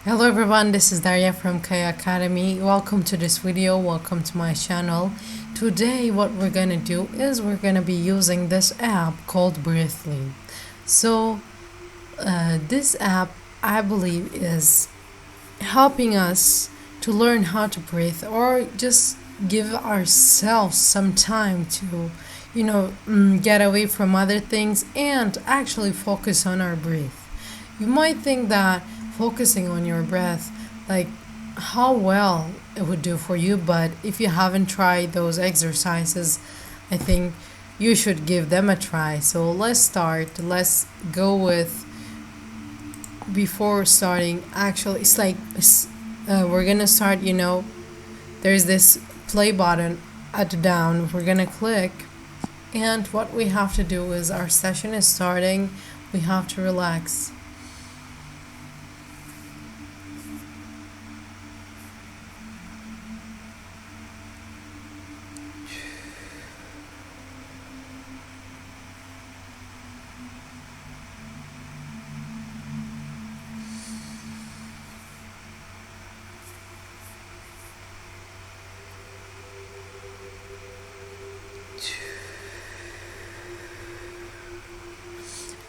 Hello everyone, this is Daria from Kaya Academy. Welcome to this video, welcome to my channel. Today what we're gonna do is we're gonna be using this app called Breathly. So this app I believe is helping us to learn how to breathe or just give ourselves some time to get away from other things and actually focus on our breath. You might think that focusing on your breath, like how well it would do for you, but if you haven't tried those exercises, I think you should give them a try. So let's start. Let's go with before starting. Actually, it's like we're gonna start. There's this play button at the down. We're gonna click, and what we have to do is our session is starting. We have to relax.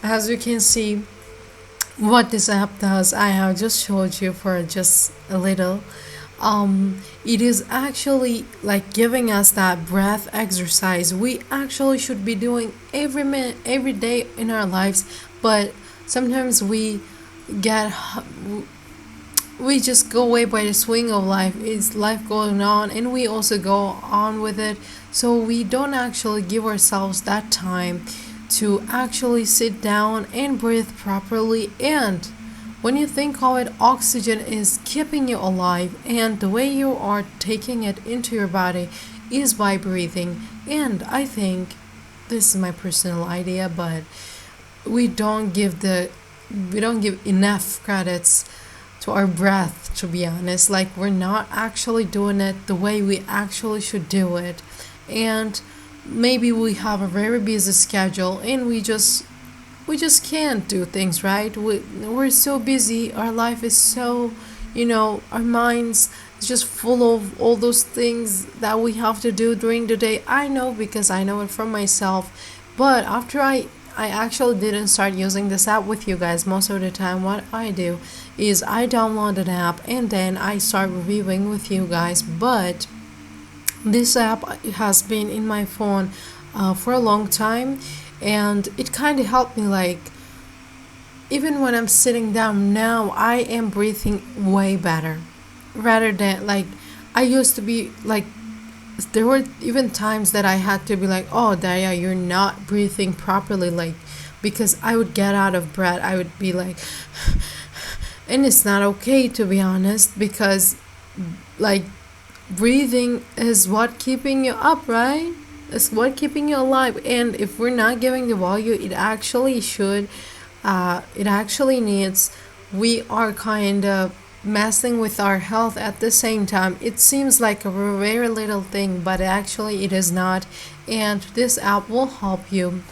As you can see, what this app does, I have just showed you for just a little. It is actually like giving us that breath exercise we actually should be doing every minute, every day in our lives, but sometimes get we just go away by the swing of life. It's life going on and we also go on with it, so we don't actually give ourselves that time to actually sit down and breathe properly. And when you think of it, oxygen is keeping you alive, and the way you are taking it into your body is by breathing. And I think this is my personal idea, but we don't give enough credits to our breath, to be honest. Like, we're not actually doing it the way we actually should do it. And maybe we have a very busy schedule and we just can't do things right. We're so busy, our life is so, our minds is just full of all those things that we have to do during the day. I know, because I know it from myself. But after I actually didn't start using this app with you guys, most of the time what I do is I download an app and then I start reviewing with you guys. But this app has been in my phone for a long time, and it kind of helped me. Like, even when I'm sitting down now, I am breathing way better. Rather than, like, I used to be like, there were even times that I had to be like, oh, Daria, you're not breathing properly, like, because I would get out of breath. I would be like, and it's not okay, to be honest, because, like, breathing is what keeping you up, right? It's what keeping you alive. And if we're not giving the value it actually should, it actually needs, we are kind of messing with our health at the same time. It seems like a very little thing, but actually it is not. And this app will help you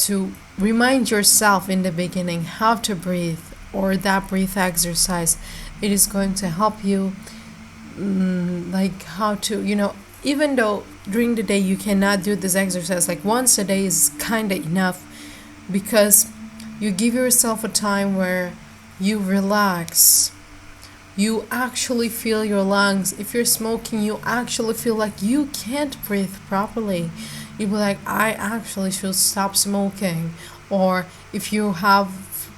to remind yourself in the beginning how to breathe, or that breath exercise. It is going to help you, like, how to, even though during the day you cannot do this exercise, like once a day is kind of enough, because you give yourself a time where you relax. You actually feel your lungs. If you're smoking, you actually feel like you can't breathe properly. You'll be like, I actually should stop smoking. Or if you have,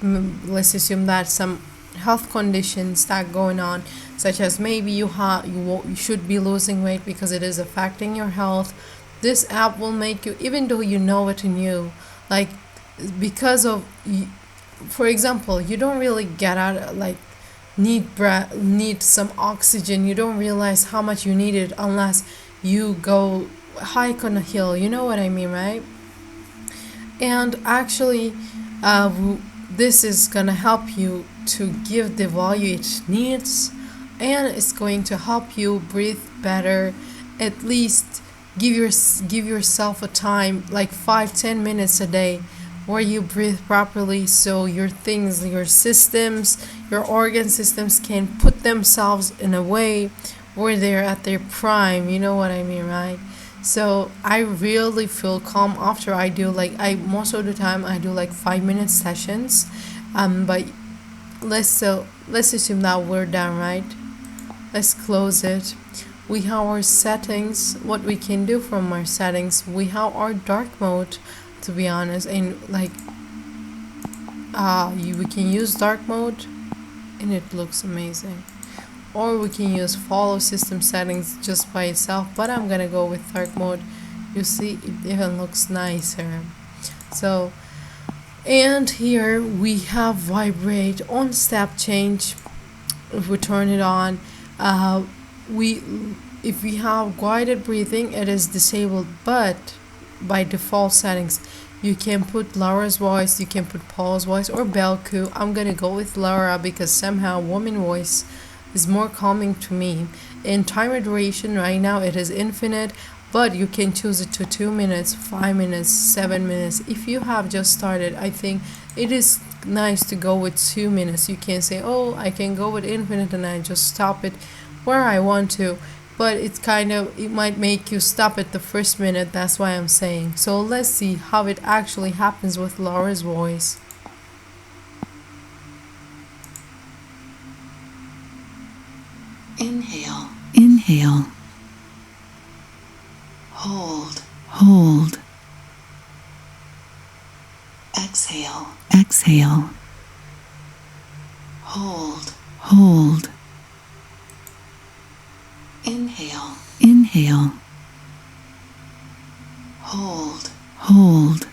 let's assume that some health conditions that going on, such as maybe you should be losing weight because it is affecting your health. This app will make you, even though you know it in you, like, because of, for example, you don't really get out, like, need some oxygen. You don't realize how much you need it unless you go hike on a hill, you know what I mean, right? And actually, this is gonna help you to give the value it needs, and it's going to help you breathe better. At least give yourself a time, like 5-10 minutes a day, where you breathe properly, so your things, your systems, your organ systems can put themselves in a way where they're at their prime. You know what I mean, right? So I really feel calm after I do, like, I most of the time I do like 5 minute sessions. But let's assume that we're done, right? Let's close it. We have our settings. What we can do from our settings, we have our dark mode, to be honest, and like we can use dark mode and it looks amazing, or we can use follow system settings just by itself, but I'm gonna go with dark mode. You see, it even looks nicer. So, and here we have vibrate on step change. If we turn it on, we if we have guided breathing, it is disabled, but by default settings you can put Laura's voice, you can put Paul's voice, or Belku. I'm gonna go with Laura because somehow woman voice is more calming to me. In timer duration right now it is infinite, but you can choose it to 2 minutes, 5 minutes, 7 minutes. If you have just started, I think it is nice to go with 2 minutes. You can say, oh, I can go with infinite and I just stop it where I want to, but it's kind of, it might make you stop at the first minute. That's why I'm saying. So let's see how it actually happens with Laura's voice. Inhale, inhale. Hold, hold. Exhale, exhale. Hold, hold. Inhale, inhale. Hold, hold.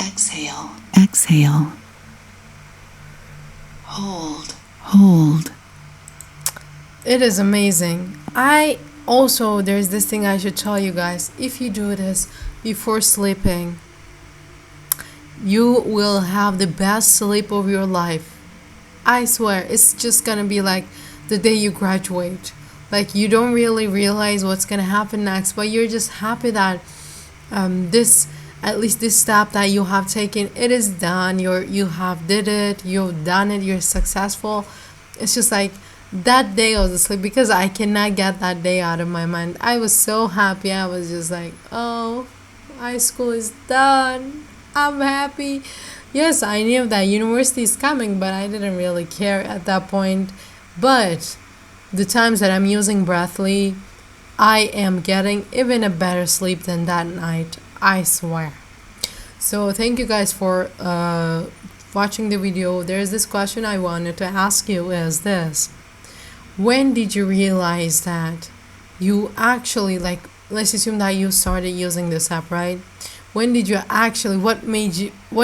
Exhale, exhale. Hold, hold. It is amazing. I also, there's this thing I should tell you guys. If you do this before sleeping, you will have the best sleep of your life. I swear, it's just gonna be like the day you graduate. Like, you don't really realize what's gonna happen next, but you're just happy that this, at least this step that you have taken, it is done. You have did it, you've done it, you're successful. It's just like that day of the sleep, because I cannot get that day out of my mind. I was so happy. I was just like, oh, high school is done, I'm happy. Yes, I knew that university is coming, but I didn't really care at that point. But the times that I'm using Breathly, I am getting even a better sleep than that night, I swear. So thank you guys for watching the video. There's this question I wanted to ask you, is this: when did you realize that you actually, like, let's assume that you started using this app, right? When did you actually, what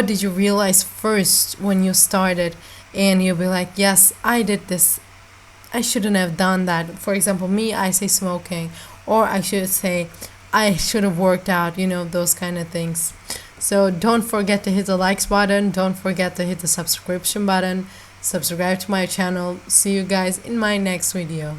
did you realize first when you started, and you'll be like, yes, I did this, I shouldn't have done that. For example, me, I say smoking, or I should say I should have worked out, those kind of things. So don't forget to hit the likes button, don't forget to hit the subscription button, subscribe to my channel. See you guys in my next video.